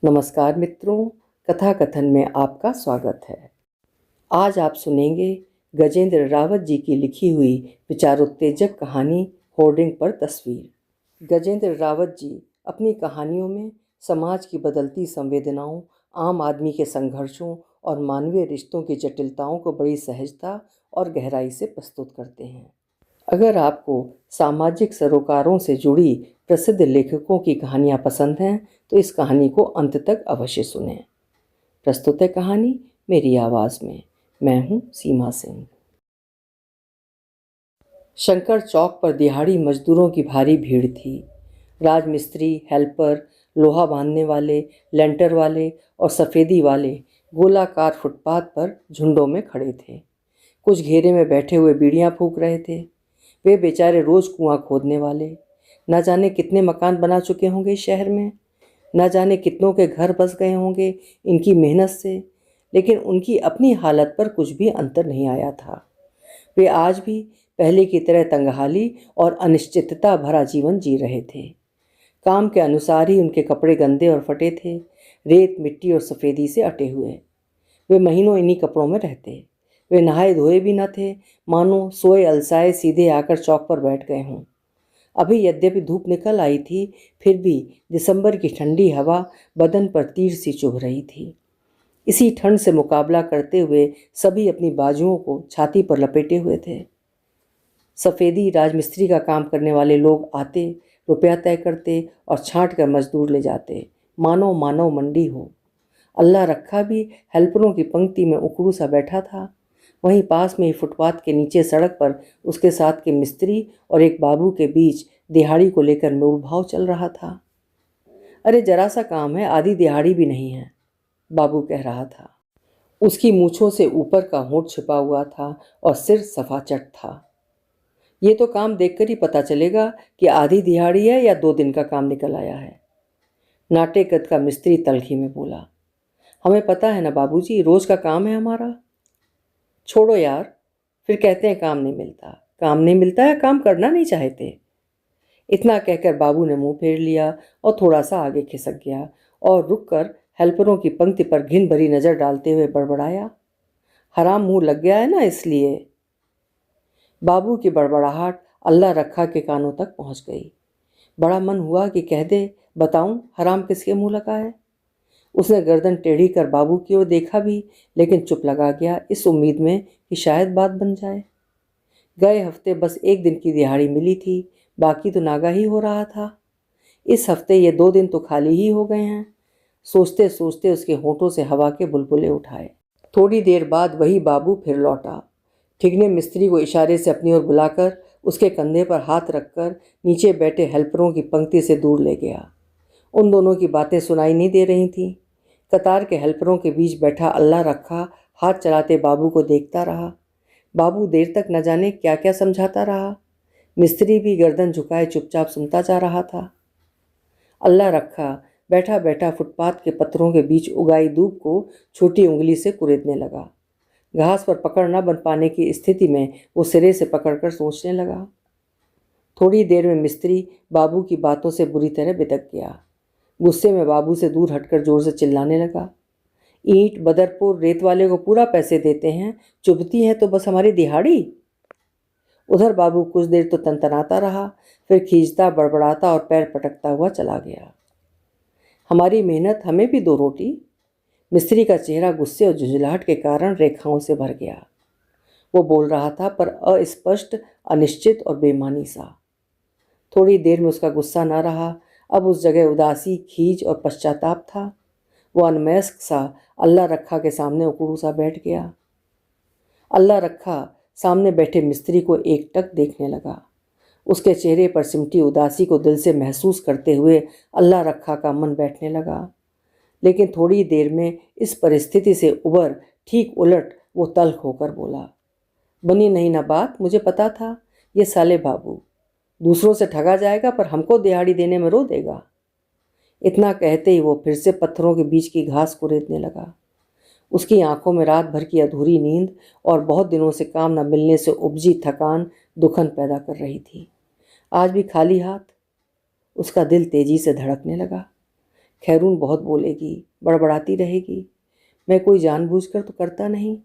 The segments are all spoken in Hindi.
नमस्कार मित्रों, कथा कथन में आपका स्वागत है। आज आप सुनेंगे गजेंद्र रावत जी की लिखी हुई विचारोत्तेजक कहानी होर्डिंग पर तस्वीर। गजेंद्र रावत जी अपनी कहानियों में समाज की बदलती संवेदनाओं, आम आदमी के संघर्षों और मानवीय रिश्तों की जटिलताओं को बड़ी सहजता और गहराई से प्रस्तुत करते हैं। अगर आपको सामाजिक सरोकारों से जुड़ी प्रसिद्ध लेखकों की कहानियाँ पसंद हैं तो इस कहानी को अंत तक अवश्य सुनें। प्रस्तुत है कहानी मेरी आवाज़ में। मैं हूँ सीमा सिंह। शंकर चौक पर दिहाड़ी मजदूरों की भारी भीड़ थी। राजमिस्त्री, हेल्पर, लोहा बांधने वाले, लेंटर वाले और सफ़ेदी वाले गोलाकार फुटपाथ पर झुंडों में खड़े थे। कुछ घेरे में बैठे हुए बीड़ियाँ फूंक रहे थे। वे बेचारे रोज़ कुआं खोदने वाले। न जाने कितने मकान बना चुके होंगे इस शहर में, न जाने कितनों के घर बस गए होंगे इनकी मेहनत से, लेकिन उनकी अपनी हालत पर कुछ भी अंतर नहीं आया था। वे आज भी पहले की तरह तंगहाली और अनिश्चितता भरा जीवन जी रहे थे। काम के अनुसार ही उनके कपड़े गंदे और फटे थे, रेत, मिट्टी और सफ़ेदी से अटे हुए। वे महीनों इन्हीं कपड़ों में रहते। वे नहाए धोए भी न थे, मानो सोए अलसाए सीधे आकर चौक पर बैठ गए हों। अभी यद्यपि धूप निकल आई थी, फिर भी दिसंबर की ठंडी हवा बदन पर तीर सी चुभ रही थी। इसी ठंड से मुकाबला करते हुए सभी अपनी बाजुओं को छाती पर लपेटे हुए थे। सफ़ेदी राजमिस्त्री का काम करने वाले लोग आते, रुपया तय करते और छांट कर मजदूर ले जाते, मानो मानव मंडी हो। अल्लाह रखा भी हेल्परों की पंक्ति में उकड़ू सा बैठा था। वहीं पास में ही फुटपाथ के नीचे सड़क पर उसके साथ के मिस्त्री और एक बाबू के बीच दिहाड़ी को लेकर मोलभाव चल रहा था। अरे जरा सा काम है, आधी दिहाड़ी भी नहीं है, बाबू कह रहा था। उसकी मूछों से ऊपर का होंठ छिपा हुआ था और सिर सफाचट था। ये तो काम देखकर ही पता चलेगा कि आधी दिहाड़ी है या 2 दिन का काम निकल आया है, नाटे कद का मिस्त्री तलखी में बोला। हमें पता है ना बाबूजी, रोज का काम है हमारा। छोड़ो यार, फिर कहते हैं काम नहीं मिलता। काम नहीं मिलता है, काम करना नहीं चाहते। इतना कहकर बाबू ने मुंह फेर लिया और थोड़ा सा आगे खिसक गया और रुककर हेल्परों की पंक्ति पर घिन भरी नज़र डालते हुए बड़बड़ाया, हराम मुंह लग गया है ना इसलिए। बाबू की बड़बड़ाहट अल्लाह रखा के कानों तक पहुंच गई। बड़ा मन हुआ कि कह दे, बताऊं हराम किसके मुंह लगा है। उसने गर्दन टेढ़ी कर बाबू की ओर देखा भी, लेकिन चुप लगा गया, इस उम्मीद में कि शायद बात बन जाए। गए हफ्ते बस 1 दिन की दिहाड़ी मिली थी, बाकी तो नागा ही हो रहा था। इस हफ्ते ये 2 दिन तो खाली ही हो गए हैं। सोचते सोचते उसके होठों से हवा के बुलबुले उठाए। थोड़ी देर बाद वही बाबू फिर लौटा। ठिगने मिस्त्री को इशारे से अपनी ओर बुलाकर उसके कंधे पर हाथ रखकर नीचे बैठे हेल्परों की पंक्ति से दूर ले गया। उन दोनों की बातें सुनाई नहीं दे रही थीं। कतार के हेल्परों के बीच बैठा अल्लाह रखा हाथ चलाते बाबू को देखता रहा। बाबू देर तक न जाने क्या क्या समझाता रहा। मिस्त्री भी गर्दन झुकाए चुपचाप सुनता जा रहा था। अल्लाह रखा बैठा बैठा फुटपाथ के पत्थरों के बीच उगाई दूब को छोटी उंगली से कुरेदने लगा। घास पर पकड़ न बन पाने की स्थिति में वो सिरे से पकड़कर सोचने लगा। थोड़ी देर में मिस्त्री बाबू की बातों से बुरी तरह बिदक गया। गुस्से में बाबू से दूर हटकर जोर से चिल्लाने लगा, ईंट बदरपुर रेत वाले को पूरा पैसे देते हैं, चुभती है तो बस हमारी दिहाड़ी। उधर बाबू कुछ देर तो तनतनाता रहा, फिर खींचता, बड़बड़ाता और पैर पटकता हुआ चला गया। हमारी मेहनत, हमें भी 2 रोटी। मिस्त्री का चेहरा गुस्से और झुंझलाहट के कारण रेखाओं से भर गया। वो बोल रहा था पर अस्पष्ट, अनिश्चित और बेमानी सा। थोड़ी देर में उसका गुस्सा न रहा। अब उस जगह उदासी, खींच और पश्चाताप था। वो अनमैस्क सा अल्लाह रखा के सामने उकड़ू सा बैठ गया। अल्लाह रखा सामने बैठे मिस्त्री को एकटक देखने लगा। उसके चेहरे पर सिमटी उदासी को दिल से महसूस करते हुए अल्लाह रखा का मन बैठने लगा। लेकिन थोड़ी देर में इस परिस्थिति से उबर ठीक उलट वो तल्ख होकर बोला, बनी नहीं ना बात, मुझे पता था ये साले बाबू दूसरों से ठगा जाएगा पर हमको दिहाड़ी देने में रो देगा। इतना कहते ही वो फिर से पत्थरों के बीच की घास कुरेदने लगा। उसकी आंखों में रात भर की अधूरी नींद और बहुत दिनों से काम न मिलने से उपजी थकान दुखन पैदा कर रही थी। आज भी खाली हाथ उसका दिल तेजी से धड़कने लगा। खैरून बहुत बोलेगी, बड़बड़ाती रहेगी। मैं कोई जानबूझकर तो करता नहीं,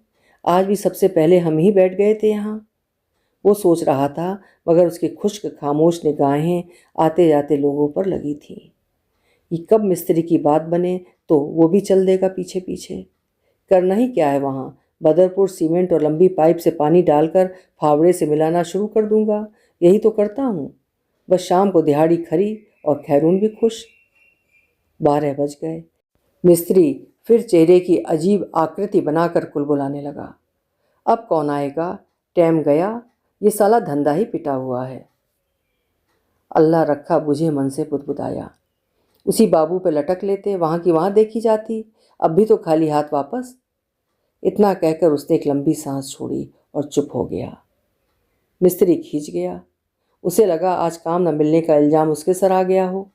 आज भी सबसे पहले हम ही बैठ गए थे यहाँ। वो सोच रहा था, मगर उसकी खुश्क खामोश निगाहें आते जाते लोगों पर लगी थीं। ये कब मिस्त्री की बात बने तो वो भी चल देगा पीछे पीछे। करना ही क्या है वहाँ, बदरपुर सीमेंट और लंबी पाइप से पानी डालकर फावड़े से मिलाना शुरू कर दूंगा। यही तो करता हूँ। बस शाम को दिहाड़ी खरी और खैरून भी खुश। 12 बज गए। मिस्त्री फिर चेहरे की अजीब आकृति बनाकर कुलबुलाने लगा। अब कौन आएगा, टाइम गया, ये साला धंधा ही पिटा हुआ है। अल्लाह रखा बुझे मन से बुदबुदाया। उसी बाबू पे लटक लेते, वहाँ की वहाँ देखी जाती, अब भी तो खाली हाथ वापस। इतना कहकर उसने एक लंबी सांस छोड़ी और चुप हो गया। मिस्त्री खींच गया। उसे लगा आज काम न मिलने का इल्ज़ाम उसके सर आ गया हो।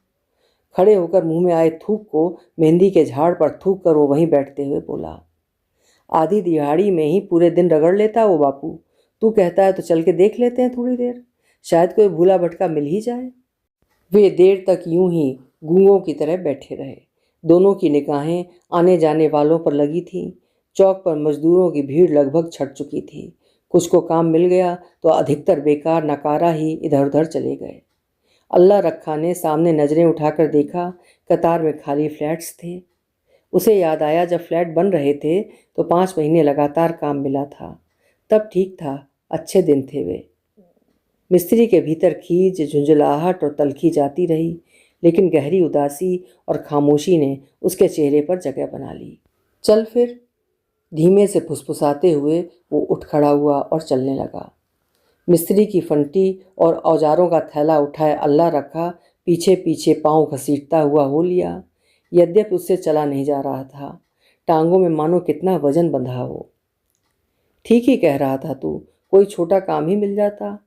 खड़े होकर मुंह में आए थूक को मेहंदी के झाड़ पर थूक कर वो वहीं बैठते हुए बोला, आधी दिहाड़ी में ही पूरे दिन रगड़ लेता वो बापू। तू कहता है तो चल के देख लेते हैं थोड़ी देर, शायद कोई भूला भटका मिल ही जाए। वे देर तक यूं ही गूंगों की तरह बैठे रहे। दोनों की निगाहें आने जाने वालों पर लगी थीं। चौक पर मजदूरों की भीड़ लगभग छट चुकी थी। कुछ को काम मिल गया तो अधिकतर बेकार नकारा ही इधर उधर चले गए। अल्लाह रखा ने सामने नज़रें उठाकर देखा, कतार में खाली फ्लैट्स थे। उसे याद आया जब फ्लैट बन रहे थे तो 5 महीने लगातार काम मिला था। तब ठीक था, अच्छे दिन थे वे। मिस्त्री के भीतर खींच, झुंझलाहट और तलखी जाती रही, लेकिन गहरी उदासी और खामोशी ने उसके चेहरे पर जगह बना ली। चल फिर, धीमे से फुसफुसाते हुए वो उठ खड़ा हुआ और चलने लगा। मिस्त्री की फंटी और औजारों का थैला उठाए अल्लाह रखा पीछे पीछे पांव घसीटता हुआ हो लिया। यद्यपि उससे चला नहीं जा रहा था, टांगों में मानो कितना वजन बंधा हो। ठीक ही कह रहा था तू, कोई छोटा काम ही मिल जाता।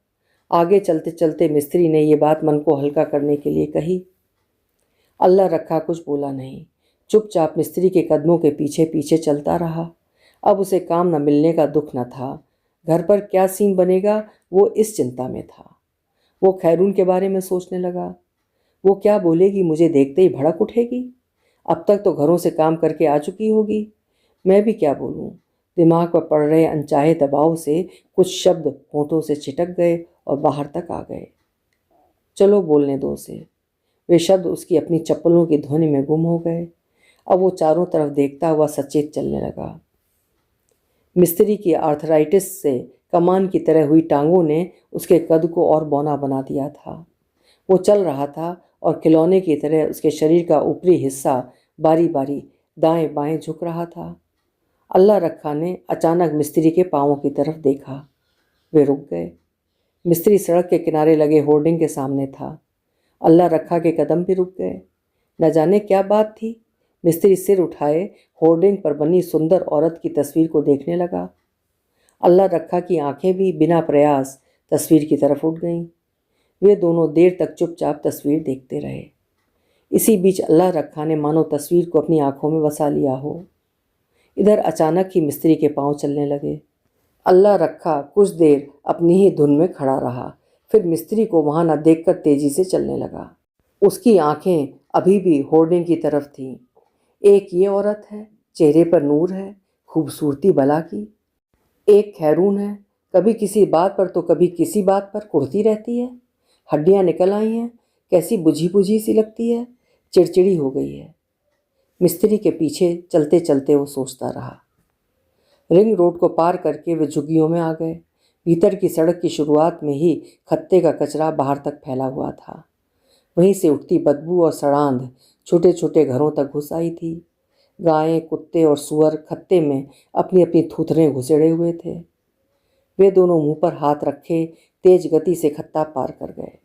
आगे चलते चलते मिस्त्री ने ये बात मन को हल्का करने के लिए कही। अल्लाह रखा कुछ बोला नहीं, चुपचाप मिस्त्री के कदमों के पीछे पीछे चलता रहा। अब उसे काम न मिलने का दुख न था, घर पर क्या सीन बनेगा वो इस चिंता में था। वो खैरून के बारे में सोचने लगा। वो क्या बोलेगी, मुझे देखते ही भड़क उठेगी। अब तक तो घरों से काम करके आ चुकी होगी, मैं भी क्या बोलूँ। दिमाग पर पड़ रहे अनचाहे दबाव से कुछ शब्द होठों से छिटक गए और बाहर तक आ गए। चलो बोलने दो उसे। वे शब्द उसकी अपनी चप्पलों की ध्वनि में गुम हो गए। अब वो चारों तरफ देखता हुआ सचेत चलने लगा। मिस्त्री की आर्थराइटिस से कमान की तरह हुई टांगों ने उसके कद को और बौना बना दिया था। वो चल रहा था और खिलौने की तरह उसके शरीर का ऊपरी हिस्सा बारी बारी दाएं बाएं झुक रहा था। अल्लाह रखा ने अचानक मिस्त्री के पाँवों की तरफ देखा। वे रुक गए। मिस्त्री सड़क के किनारे लगे होर्डिंग के सामने था। अल्लाह रखा के कदम भी रुक गए। न जाने क्या बात थी, मिस्त्री सिर उठाए होर्डिंग पर बनी सुंदर औरत की तस्वीर को देखने लगा। अल्लाह रखा की आंखें भी बिना प्रयास तस्वीर की तरफ उठ गईं। वे दोनों देर तक चुपचाप तस्वीर देखते रहे। इसी बीच अल्लाह रखा ने मानो तस्वीर को अपनी आंखों में बसा लिया हो। इधर अचानक ही मिस्त्री के पांव चलने लगे। अल्लाह रखा कुछ देर अपनी ही धुन में खड़ा रहा, फिर मिस्त्री को वहां न देखकर तेजी से चलने लगा। उसकी आंखें अभी भी होर्डिंग की तरफ थीं। एक ये औरत है, चेहरे पर नूर है, खूबसूरती भला की। एक खैरून है, कभी किसी बात पर तो कभी किसी बात पर कुढ़ती रहती है। हड्डियां निकल आई हैं, कैसी बुझी बुझी सी लगती है, चिड़चिड़ी हो गई है। मिस्त्री के पीछे चलते चलते वो सोचता रहा। रिंग रोड को पार करके वे झुग्गियों में आ गए। भीतर की सड़क की शुरुआत में ही खत्ते का कचरा बाहर तक फैला हुआ था। वहीं से उठती बदबू और सड़ांध छोटे छोटे घरों तक घुस आई थी। गायें, कुत्ते और सुअर खत्ते में अपनी अपनी थूथरें घुसेड़े हुए थे। वे दोनों मुंह पर हाथ रखे तेज गति से खत्ता पार कर गए।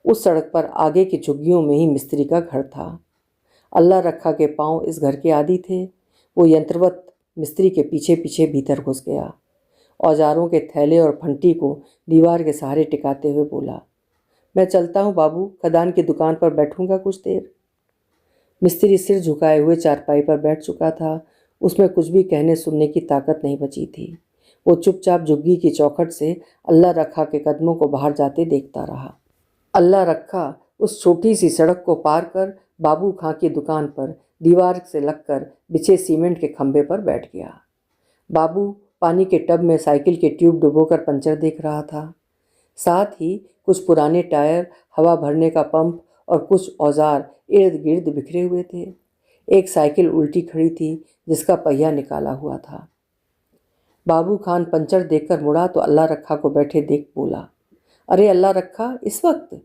उस सड़क पर आगे की झुग्गियों में ही मिस्त्री का घर था। अल्लाह रखा के पांव इस घर के आदी थे। वो यंत्रवत मिस्त्री के पीछे पीछे भीतर घुस गया। औजारों के थैले और फंटी को दीवार के सहारे टिकाते हुए बोला, मैं चलता हूँ बाबू, खदान की दुकान पर बैठूंगा कुछ देर। मिस्त्री सिर झुकाए हुए चारपाई पर बैठ चुका था। उसमें कुछ भी कहने सुनने की ताकत नहीं बची थी। वो चुपचाप झुग्गी की चौखट से अल्लाह रखा के कदमों को बाहर जाते देखता रहा। अल्लाह रखा उस छोटी सी सड़क को पार कर बाबू खां की दुकान पर दीवार से लगकर बिछे सीमेंट के खंभे पर बैठ गया। बाबू पानी के टब में साइकिल के ट्यूब डुबोकर पंचर देख रहा था। साथ ही कुछ पुराने टायर, हवा भरने का पंप और कुछ औजार इर्द गिर्द बिखरे हुए थे। एक साइकिल उल्टी खड़ी थी जिसका पहिया निकाला हुआ था। बाबू खान पंचर देखकर मुड़ा तो अल्लाह रखा को बैठे देख बोला, अरे अल्लाह रखा, इस वक्त?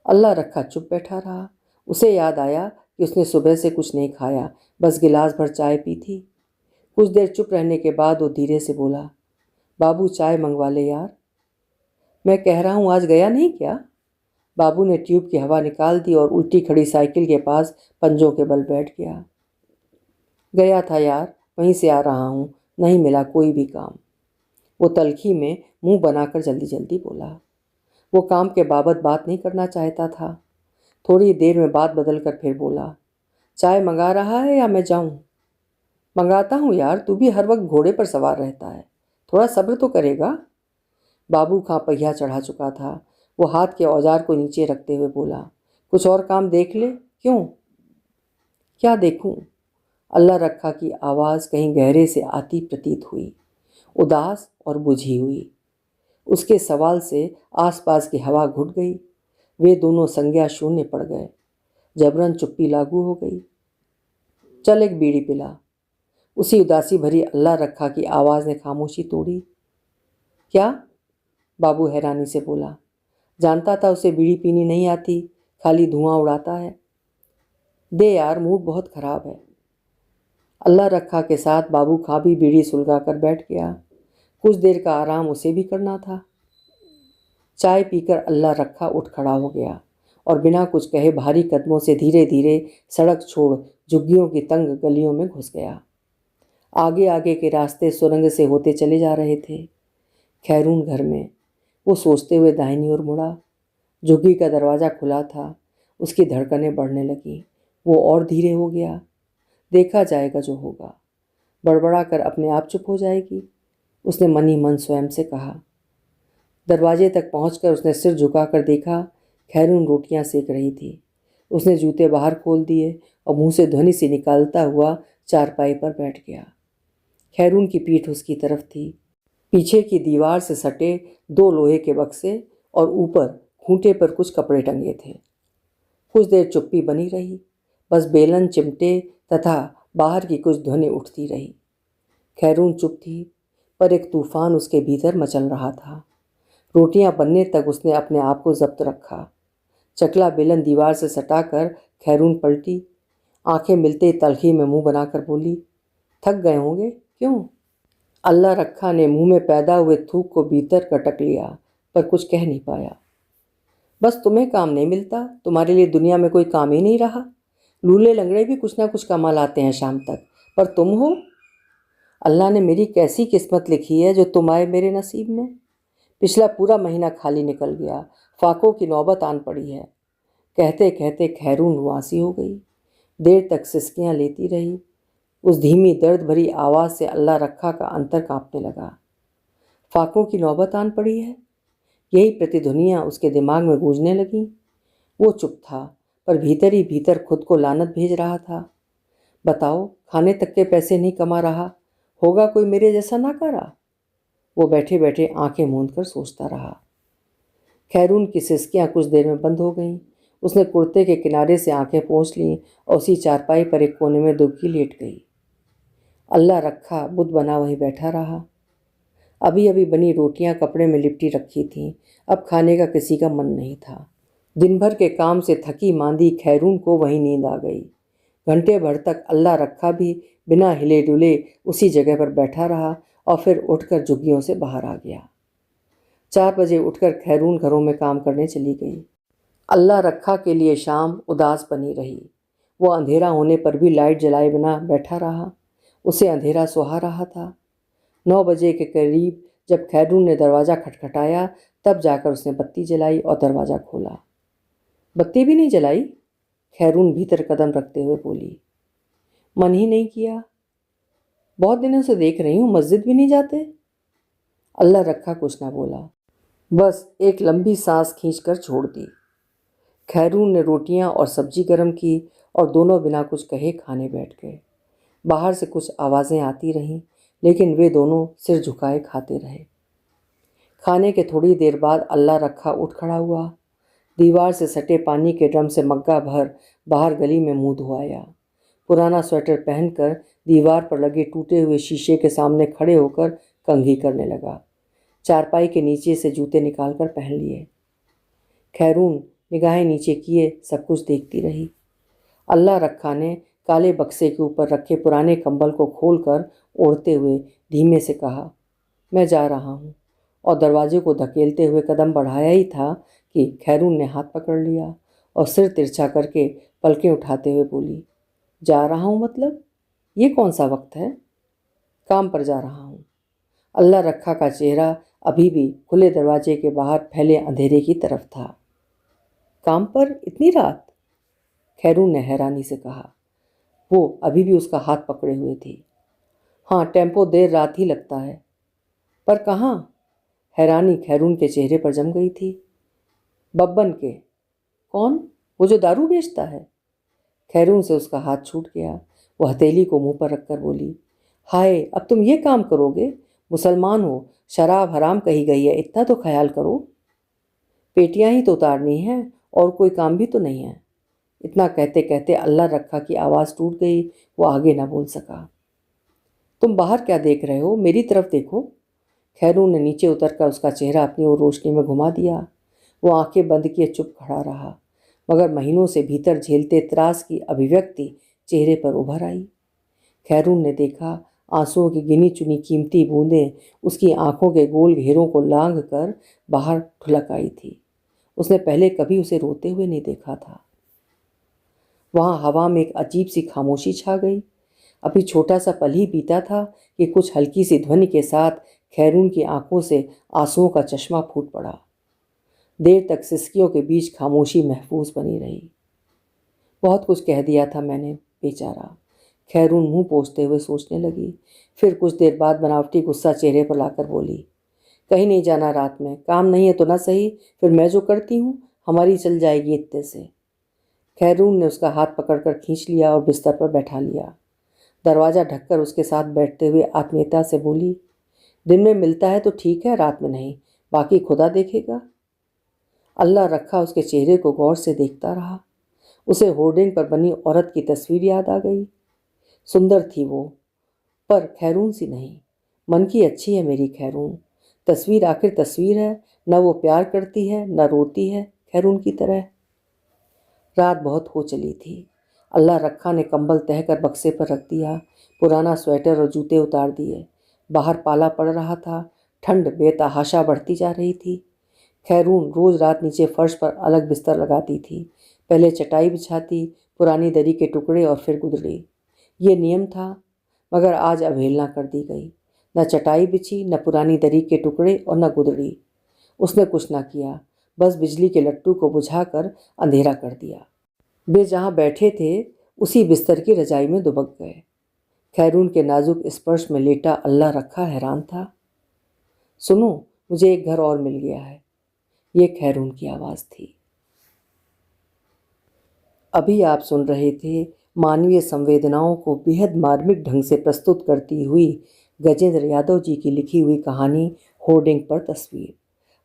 अल्लाह रखा चुप बैठा रहा। उसे याद आया कि उसने सुबह से कुछ नहीं खाया, बस गिलास भर चाय पी थी। कुछ देर चुप रहने के बाद वो धीरे से बोला, बाबू चाय मंगवा ले यार। मैं कह रहा हूँ आज गया नहीं क्या? बाबू ने ट्यूब की हवा निकाल दी और उल्टी खड़ी साइकिल के पास पंजों के बल बैठ गया। गया था यार, वहीं से आ रहा हूँ, नहीं मिला कोई भी काम। वो तलखी में मुंह बनाकर जल्दी जल्दी बोला। वो काम के बाबत बात नहीं करना चाहता था। थोड़ी देर में बात बदल कर फिर बोला, चाय मंगा रहा है या मैं जाऊँ? मंगाता हूँ यार, तू भी हर वक्त घोड़े पर सवार रहता है, थोड़ा सब्र तो करेगा। बाबू खां पहिया चढ़ा चुका था। वो हाथ के औजार को नीचे रखते हुए बोला, कुछ और काम देख ले। क्यों? क्या देखूं? अल्लाह रखा की आवाज़ कहीं गहरे से आती प्रतीत हुई, उदास और बुझी हुई। उसके सवाल से आसपास की हवा घुट गई। वे दोनों संज्ञा शून्य पड़ गए। जबरन चुप्पी लागू हो गई। चल एक बीड़ी पिला। उसी उदासी भरी अल्लाह रखा की आवाज़ ने खामोशी तोड़ी। क्या? बाबू हैरानी से बोला। जानता था उसे बीड़ी पीनी नहीं आती, खाली धुआं उड़ाता है। दे यार, मूड बहुत ख़राब है। अल्लाह रखा के साथ बाबू खां भी बीड़ी सुलगा कर बैठ गया। कुछ देर का आराम उसे भी करना था। चाय पीकर अल्लाह रखा उठ खड़ा हो गया और बिना कुछ कहे भारी कदमों से धीरे धीरे सड़क छोड़ झुग्गियों की तंग गलियों में घुस गया। आगे आगे के रास्ते सुरंग से होते चले जा रहे थे। खैरून घर में वो सोचते हुए दाहिनी ओर मुड़ा। झुग्गी का दरवाज़ा खुला था। उसकी धड़कनें बढ़ने लगीं। वो और धीरे हो गया। देखा जाएगा जो होगा, बड़बड़ा कर अपने आप चुप हो जाएगी, उसने मन ही मन स्वयं से कहा। दरवाजे तक पहुंचकर उसने सिर झुकाकर देखा, खैरून रोटियां सेक रही थी। उसने जूते बाहर खोल दिए और मुंह से ध्वनि से निकालता हुआ चारपाई पर बैठ गया। खैरून की पीठ उसकी तरफ थी। पीछे की दीवार से सटे दो लोहे के बक्से और ऊपर खूंटे पर कुछ कपड़े टंगे थे। कुछ देर चुप्पी बनी रही, बस बेलन, चिमटे तथा बाहर की कुछ ध्वनि उठती रही। खैरून चुप थी, पर एक तूफान उसके भीतर मचल रहा था। रोटियां बनने तक उसने अपने आप को जब्त रखा। चकला बेलन दीवार से सटाकर खैरून पलटी। आंखें मिलते तलखी में मुंह बनाकर बोली, थक गए होंगे, क्यों? अल्लाह रखा ने मुंह में पैदा हुए थूक को भीतर कटक लिया, पर कुछ कह नहीं पाया। बस तुम्हें काम नहीं मिलता, तुम्हारे लिए दुनिया में कोई काम ही नहीं रहा। लूले लंगड़े भी कुछ ना कुछ कमा लाते हैं शाम तक, पर तुम हो। अल्लाह ने मेरी कैसी किस्मत लिखी है जो तुम आए मेरे नसीब में। पिछला पूरा महीना खाली निकल गया, फाकों की नौबत आन पड़ी है। कहते कहते खैरून रुआसी हो गई। देर तक सिसकियाँ लेती रही। उस धीमी दर्द भरी आवाज़ से अल्लाह रखा का अंतर कांपने लगा। फाकों की नौबत आन पड़ी है, यही प्रतिध्वनियाँ उसके दिमाग में गूंजने लगीं। वो चुप था, पर भीतर ही भीतर खुद को लानत भेज रहा था। बताओ, खाने तक के पैसे नहीं कमा रहा, होगा कोई मेरे जैसा नाकारा? वो बैठे बैठे आंखें मूंद कर सोचता रहा। खैरून की सिसकियाँ कुछ देर में बंद हो गईं। उसने कुर्ते के किनारे से आंखें पोंछ लीं और उसी चारपाई पर एक कोने में दुबकी लेट गई। अल्लाह रखा बुद्ध बना वहीं बैठा रहा। अभी अभी बनी रोटियां कपड़े में लिपटी रखी थीं। अब खाने का किसी का मन नहीं था। दिन भर के काम से थकी मांदी खैरून को वहीं नींद आ गई। घंटे भर तक अल्लाह रखा भी बिना हिले डुले उसी जगह पर बैठा रहा और फिर उठकर झुग्गियों से बाहर आ गया। 4 बजे उठकर खैरून घरों में काम करने चली गई। अल्लाह रखा के लिए शाम उदास बनी रही। वो अंधेरा होने पर भी लाइट जलाए बिना बैठा रहा। उसे अंधेरा सुहा रहा था। 9 बजे के करीब जब खैरून ने दरवाज़ा खटखटाया, तब जाकर उसने बत्ती जलाई और दरवाज़ा खोला। बत्ती भी नहीं जलाई? खैरून भीतर कदम रखते हुए बोली। मन ही नहीं किया। बहुत दिनों से देख रही हूँ, मस्जिद भी नहीं जाते। अल्लाह रखा कुछ ना बोला, बस एक लंबी सांस खींचकर छोड़ दी। खैरून ने रोटियां और सब्जी गर्म की और दोनों बिना कुछ कहे खाने बैठ गए। बाहर से कुछ आवाज़ें आती रहीं, लेकिन वे दोनों सिर झुकाए खाते रहे। खाने के थोड़ी देर बाद अल्लाह रखा उठ खड़ा हुआ। दीवार से सटे पानी के ड्रम से मग्गा भर बाहर गली में मुंह धुआया। पुराना स्वेटर पहनकर दीवार पर लगे टूटे हुए शीशे के सामने खड़े होकर कंघी करने लगा। चारपाई के नीचे से जूते निकालकर पहन लिए। खैरून निगाहें नीचे किए सब कुछ देखती रही। अल्लाह रखा ने काले बक्से के ऊपर रखे पुराने कंबल को खोलकर ओढ़ते हुए धीमे से कहा, मैं जा रहा हूँ, और दरवाजे को धकेलते हुए कदम बढ़ाया ही था कि खैरून ने हाथ पकड़ लिया और सिर तिरछा करके पलकें उठाते हुए बोली, जा रहा हूँ मतलब? ये कौन सा वक्त है? काम पर जा रहा हूँ। अल्लाह रखा का चेहरा अभी भी खुले दरवाजे के बाहर फैले अंधेरे की तरफ था। काम पर इतनी रात? खैरून ने हैरानी से कहा। वो अभी भी उसका हाथ पकड़े हुए थी। हाँ, टेम्पो देर रात ही लगता है। पर कहाँ? हैरानी खैरून के चेहरे पर जम गई थी। बब्बन के। कौन? वो जो दारू बेचता है? खैरून से उसका हाथ छूट गया। वो हथेली को मुंह पर रखकर बोली, हाय, अब तुम ये काम करोगे? मुसलमान हो, शराब हराम कही गई है, इतना तो ख्याल करो। पेटियां ही तो उतारनी है, और कोई काम भी तो नहीं है। इतना कहते कहते अल्लाह रखा की आवाज़ टूट गई। वो आगे ना बोल सका। तुम बाहर क्या देख रहे हो? मेरी तरफ देखो। खैरून ने नीचे उतरकर उसका चेहरा अपनी ओर रोशनी में घुमा दिया। वो आंखें बंद किए चुप खड़ा रहा, मगर महीनों से भीतर झेलते त्रास की अभिव्यक्ति चेहरे पर उभर आई। खैरून ने देखा, आंसुओं की गिनी चुनी कीमती बूंदें उसकी आंखों के गोल घेरों को लांघ कर बाहर ठुलक आई थी। उसने पहले कभी उसे रोते हुए नहीं देखा था। वहाँ हवा में एक अजीब सी खामोशी छा गई। अभी छोटा सा पल ही बीता था कि कुछ हल्की सी ध्वनि के साथ खैरून की आंखों से आंसुओं का चश्मा फूट पड़ा। देर तक सिसकियों के बीच खामोशी महफूज बनी रही। बहुत कुछ कह दिया था मैंने, बेचारा। खैरून मुंह पोंछते हुए सोचने लगी। फिर कुछ देर बाद बनावटी गुस्सा चेहरे पर लाकर बोली, कहीं नहीं जाना रात में? काम नहीं है तो ना सही, फिर मैं जो करती हूँ हमारी चल जाएगी इतने से। खैरून ने उसका हाथ पकड़कर खींच लिया और बिस्तर पर बैठा लिया। दरवाज़ा ढककर उसके साथ बैठते हुए आत्मीयता से बोली, दिन में मिलता है तो ठीक है, रात में नहीं, बाकी खुदा देखेगा। अल्लाह रखा उसके चेहरे को गौर से देखता रहा। उसे होर्डिंग पर बनी औरत की तस्वीर याद आ गई। सुंदर थी वो, पर खैरून सी नहीं। मन की अच्छी है मेरी खैरून। तस्वीर आखिर तस्वीर है, न वो प्यार करती है न रोती है खैरून की तरह। रात बहुत हो चली थी। अल्लाह रखा ने कंबल तह कर बक्से पर रख दिया। पुराना स्वेटर और जूते उतार दिए। बाहर पाला पड़ रहा था। ठंड बेतहाशा बढ़ती जा रही थी। खैरून रोज़ रात नीचे फर्श पर अलग बिस्तर लगाती थी। पहले चटाई बिछाती, पुरानी दरी के टुकड़े और फिर गुदड़ी। ये नियम था, मगर आज अवहेलना कर दी गई। न चटाई बिछी, न पुरानी दरी के टुकड़े और न गुदड़ी। उसने कुछ ना किया, बस बिजली के लट्टू को बुझाकर अंधेरा कर दिया। वे जहाँ बैठे थे उसी बिस्तर की रजाई में दुबक गए। खैरून के नाजुक स्पर्श में लेटा अल्लाह रखा हैरान था। सुनो, मुझे एक घर और मिल गया है। ये खैरून की आवाज़ थी। अभी आप सुन रहे थे मानवीय संवेदनाओं को बेहद मार्मिक ढंग से प्रस्तुत करती हुई गजेंद्र यादव जी की लिखी हुई कहानी होर्डिंग पर तस्वीर।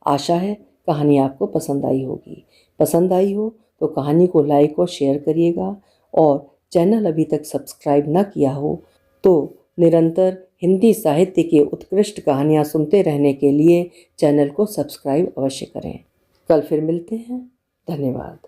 आशा है कहानी आपको पसंद आई होगी। पसंद आई हो तो कहानी को लाइक और शेयर करिएगा, और चैनल अभी तक सब्सक्राइब न किया हो तो निरंतर हिंदी साहित्य की उत्कृष्ट कहानियाँ सुनते रहने के लिए चैनल को सब्सक्राइब अवश्य करें। कल फिर मिलते हैं। धन्यवाद।